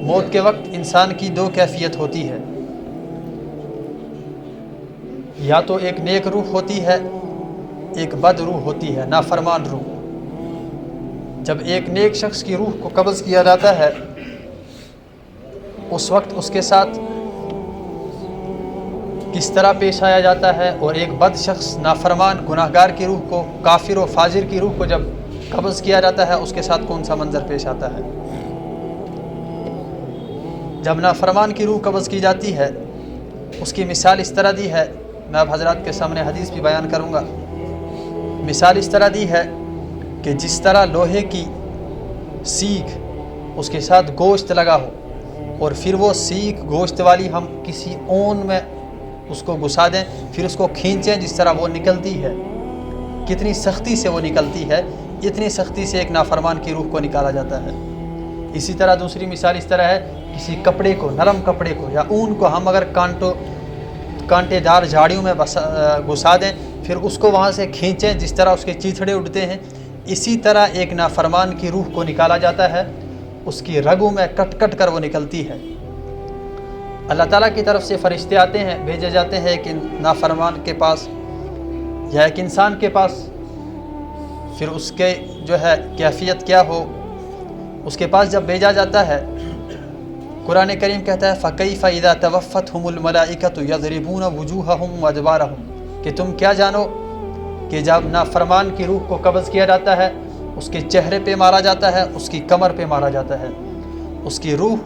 موت کے وقت انسان کی دو کیفیت ہوتی ہے، یا تو ایک نیک روح ہوتی ہے، ایک بد روح ہوتی ہے، نافرمان روح۔ جب ایک نیک شخص کی روح کو قبض کیا جاتا ہے اس وقت اس کے ساتھ کس طرح پیش آیا جاتا ہے، اور ایک بد شخص نافرمان گناہگار کی روح کو، کافر و فاجر کی روح کو جب قبض کیا جاتا ہے اس کے ساتھ کون سا منظر پیش آتا ہے۔ جب نافرمان کی روح قبض کی جاتی ہے اس کی مثال اس طرح دی ہے، میں اب حضرات کے سامنے حدیث بھی بیان کروں گا۔ مثال اس طرح دی ہے کہ جس طرح لوہے کی سیخ اس کے ساتھ گوشت لگا ہو، اور پھر وہ سیخ گوشت والی ہم کسی اون میں اس کو گھسا دیں، پھر اس کو کھینچیں، جس طرح وہ نکلتی ہے، کتنی سختی سے وہ نکلتی ہے، اتنی سختی سے ایک نافرمان کی روح کو نکالا جاتا ہے۔ اسی طرح دوسری مثال اس طرح ہے، کسی کپڑے کو، نرم کپڑے کو یا اون کو ہم اگر کانٹے دار جھاڑیوں میں گھسا دیں، پھر اس کو وہاں سے کھینچیں، جس طرح اس کے چیتھڑے اٹھتے ہیں، اسی طرح ایک نافرمان کی روح کو نکالا جاتا ہے، اس کی رگوں میں کٹ کٹ کر وہ نکلتی ہے۔ اللہ تعالیٰ کی طرف سے فرشتے آتے ہیں، بھیجے جاتے ہیں ایک نافرمان کے پاس یا ایک انسان کے پاس، پھر اس کے جو ہے کیفیت کیا ہو، اس کے پاس جب بھیجا جاتا ہے، قرآن کریم کہتا ہے فَكَيْفَ إِذَا تَوَفَّتْهُمُ الْمَلَائِكَةُ يَضْرِبُونَ وُجُوهَهُمْ وَأَدْبَارَهُمْ کہ تم کیا جانو کہ جب نافرمان کی روح کو قبض کیا جاتا ہے اس کے چہرے پہ مارا جاتا ہے، اس کی کمر پہ مارا جاتا ہے۔ اس کی روح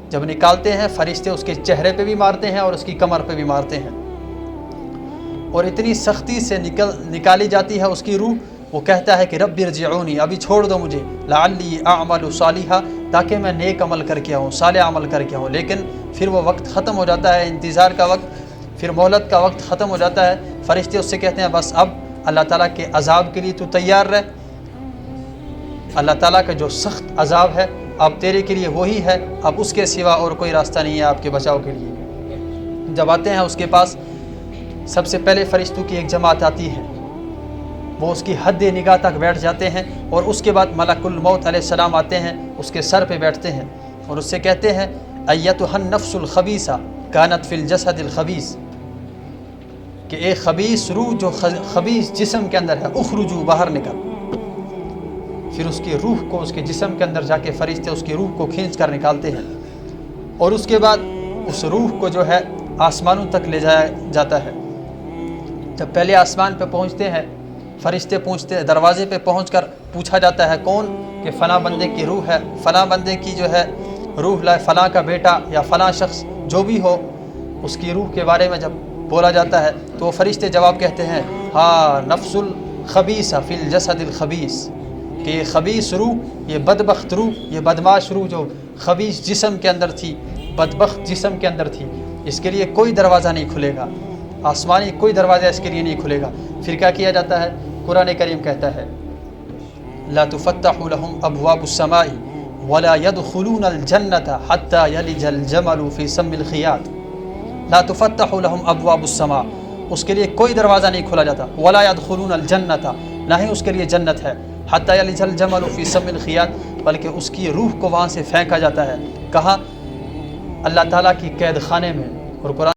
جب نکالتے ہیں فرشتے اس کے چہرے پہ بھی مارتے ہیں اور اس کی کمر پہ بھی مارتے ہیں، اور اتنی سختی سے نکالی جاتی ہے اس کی روح، وہ کہتا ہے کہ رب ارجعونی، ابھی چھوڑ دو مجھے، لعلی اعمل صالحا، تاکہ میں نیک عمل کر کے آؤں، صالح عمل کر کے آؤں۔ لیکن پھر وہ وقت ختم ہو جاتا ہے، انتظار کا وقت، پھر مہلت کا وقت ختم ہو جاتا ہے۔ فرشتے اس سے کہتے ہیں بس اب اللہ تعالیٰ کے عذاب کے لیے تو تیار رہ، اللہ تعالیٰ کا جو سخت عذاب ہے اب تیرے کے لیے وہی ہے، اب اس کے سوا اور کوئی راستہ نہیں ہے آپ کے بچاؤ کے لیے۔ جب آتے ہیں اس کے پاس، سب سے پہلے فرشتوں کی ایک جماعت آتی ہے، وہ اس کی حد نگاہ تک بیٹھ جاتے ہیں، اور اس کے بعد ملک الموت علیہ السلام آتے ہیں، اس کے سر پہ بیٹھتے ہیں اور اس سے کہتے ہیں ایتھا النفس الخبیثہ کانت فی الجسد الخبیث کہ ایک خبیث روح جو خبیث جسم کے اندر ہے، اخرجو، باہر نکل۔ پھر اس کی روح کو اس کے جسم کے اندر جا کے فرشتے اس کی روح کو کھینچ کر نکالتے ہیں، اور اس کے بعد اس روح کو جو ہے آسمانوں تک لے جایا جاتا ہے۔ جب پہلے آسمان پہ پہنچتے ہیں فرشتے، پوچھتے ہیں، دروازے پہ پہنچ کر پوچھا جاتا ہے کون، کہ فلاں بندے کی روح ہے، فلاں بندے کی جو ہے روح لائے، فلاں کا بیٹا یا فلاں شخص جو بھی ہو، اس کی روح کے بارے میں جب بولا جاتا ہے تو وہ فرشتے جواب کہتے ہیں ہاں نفس الخبیثہ فی الجسد الخبیث، کہ یہ خبیث روح، یہ بدبخت روح، یہ بدمعاش روح جو خبیث جسم کے اندر تھی، بدبخت جسم کے اندر تھی، اس کے لیے کوئی دروازہ نہیں کھلے گا، آسمانی کوئی دروازہ اس کے لیے نہیں کھلے گا۔ پھر کیا کیا جاتا ہے؟ قرآن کریم کہتا ہے لا تفتح لهم ابواب السماء ولا يدخلون الجنة حتى يلج الجمل في سم الخياط۔ لا تفتح لهم ابواب السماء، اس کے لیے کوئی دروازہ نہیں کھولا جاتا، ولا يدخلون الجنة، نہ ہی اس کے لیے جنت ہے، حتى يلج الجمل في سم الخياط، بلکہ اس کی روح کو وہاں سے پھینکا جاتا ہے، کہاں؟ اللہ تعالیٰ کی قید خانے میں۔ اور قرآن